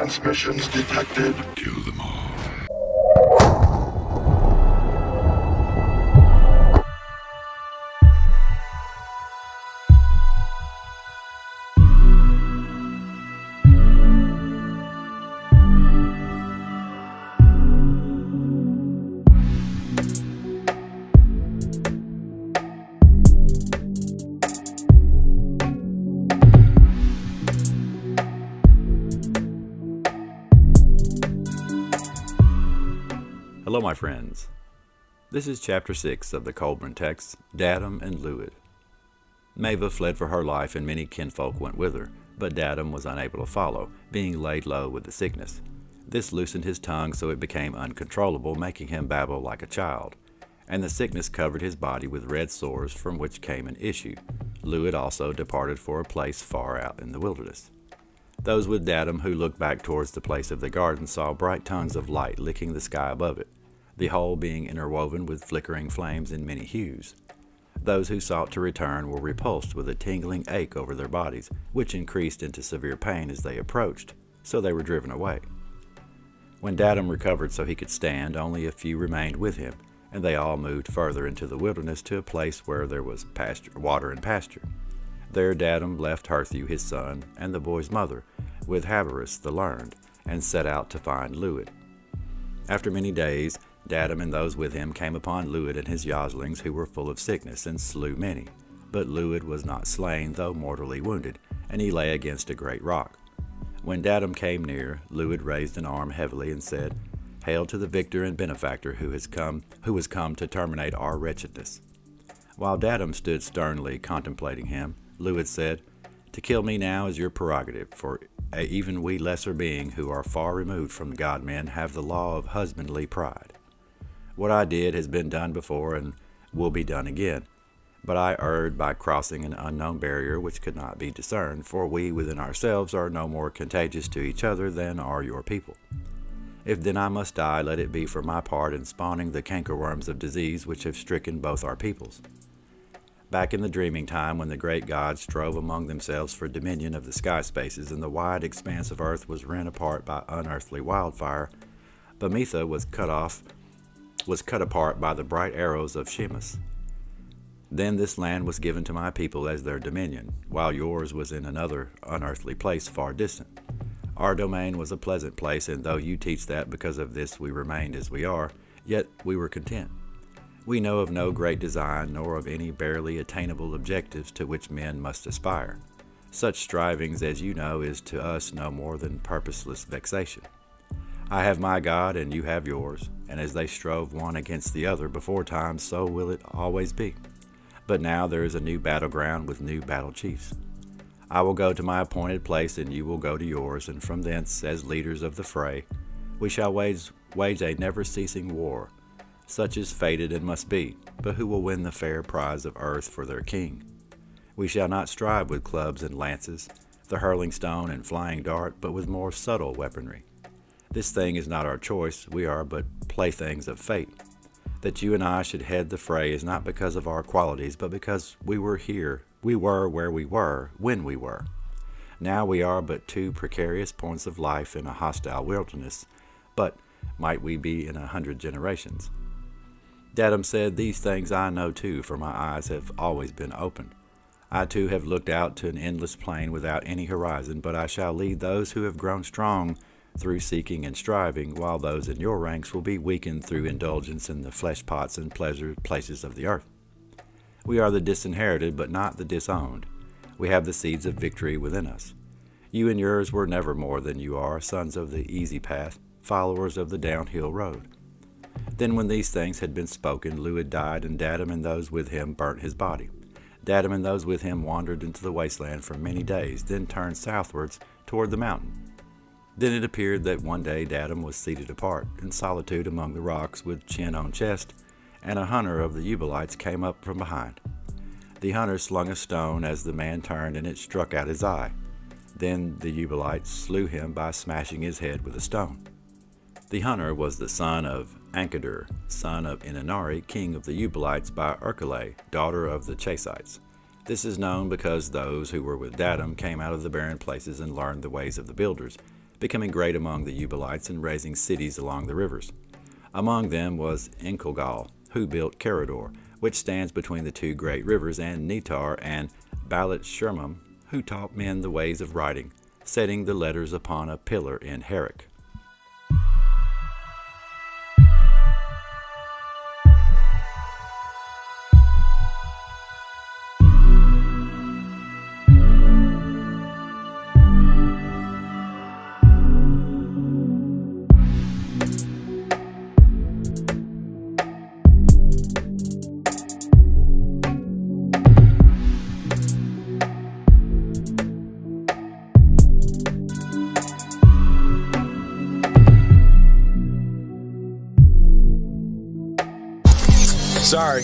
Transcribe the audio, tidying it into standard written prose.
transmissions detected. Kill them all. Hello my friends, this is chapter 6 of the Kolbrin text, Dadam and Lewid. Maeva fled for her life and many kinfolk went with her, but Dadam was unable to follow, being laid low with the sickness. This loosened his tongue so it became uncontrollable, making him babble like a child, and the sickness covered his body with red sores from which came an issue. Lewid also departed for a place far out in the wilderness. Those with Dadam who looked back towards the place of the garden saw bright tongues of light licking the sky above it, the whole being interwoven with flickering flames in many hues. Those who sought to return were repulsed with a tingling ache over their bodies, which increased into severe pain as they approached, so they were driven away. When Dadam recovered so he could stand, only a few remained with him, and they all moved further into the wilderness to a place where there was water and pasture. There Dadam left Herthu his son and the boy's mother, with Haberus the learned, and set out to find Lewid. After many days, Dadam and those with him came upon Lewid and his yoslings who were full of sickness, and slew many. But Lewid was not slain, though mortally wounded, and he lay against a great rock. When Dadam came near, Lewid raised an arm heavily and said, "Hail to the victor and benefactor who has come to terminate our wretchedness." While Dadam stood sternly contemplating him, Lewid said, "To kill me now is your prerogative, for even we lesser being who are far removed from God-men have the law of husbandly pride. What I did has been done before and will be done again, but I erred by crossing an unknown barrier which could not be discerned, for we within ourselves are no more contagious to each other than are your people. If then I must die, let it be for my part in spawning the cankerworms of disease which have stricken both our peoples." Back in the dreaming time, when the great gods strove among themselves for dominion of the sky spaces and the wide expanse of earth was rent apart by unearthly wildfire, Bametha was cut apart by the bright arrows of Shemus. Then this land was given to my people as their dominion, while yours was in another unearthly place far distant. Our domain was a pleasant place, and though you teach that because of this we remained as we are, yet we were content. We know of no great design, nor of any barely attainable objectives to which men must aspire. Such strivings, as you know, is to us no more than purposeless vexation. I have my God, and you have yours, and as they strove one against the other before time, so will it always be. But now there is a new battleground with new battle chiefs. I will go to my appointed place, and you will go to yours, and from thence, as leaders of the fray, we shall wage a never-ceasing war. Such is fated and must be, but who will win the fair prize of earth for their king? We shall not strive with clubs and lances, the hurling stone and flying dart, but with more subtle weaponry. This thing is not our choice, we are but playthings of fate. That you and I should head the fray is not because of our qualities, but because we were where we were, when we were. Now we are but two precarious points of life in a hostile wilderness, but might we be in 100 generations? Dadam said, "These things I know too, for my eyes have always been open. I too have looked out to an endless plain without any horizon, but I shall lead those who have grown strong through seeking and striving, while those in your ranks will be weakened through indulgence in the flesh pots and pleasure places of the earth. We are the disinherited, but not the disowned. We have the seeds of victory within us. You and yours were never more than you are, sons of the easy path, followers of the downhill road." Then when these things had been spoken, Lewid died, and Dadam and those with him burnt his body. Dadam and those with him wandered into the wasteland for many days, then turned southwards toward the mountain. Then it appeared that one day Dadam was seated apart, in solitude among the rocks, with chin on chest, and a hunter of the Eubalites came up from behind. The hunter slung a stone as the man turned, and it struck out his eye. Then the Eubalites slew him by smashing his head with a stone. The hunter was the son of Ankadur, son of Inanari, king of the Eubalites, by Ercole, daughter of the Chasites. This is known because those who were with Dadam came out of the barren places and learned the ways of the builders, becoming great among the Ubalites and raising cities along the rivers. Among them was Enkelgal, who built Carador, which stands between the two great rivers, and Netar and Balat Shermam, who taught men the ways of writing, setting the letters upon a pillar in Herrick. Sorry.